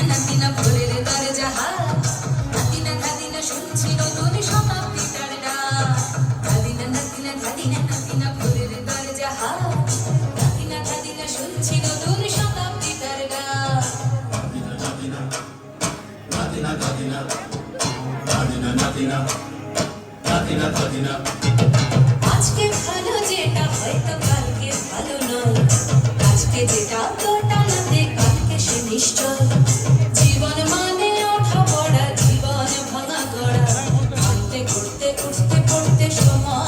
নাতিনা ভোরের দরজা নাতিনা শুনছি নতুন শতাব্দীটার ডাক নাতিনা ভোরের দরজা নাতিনা শুনছি নতুন শতাব্দীটার ডাক আজকে ভালো যেটা হয়তো কালকে ভালো নয়, আজকে যেটা গোটালাতে কালকে সে নিশ্চয়। জীবন মানে ওঠা পড়া, জীবন ভাঙা গড়া, করতে করতে উঠতে পড়তে সময়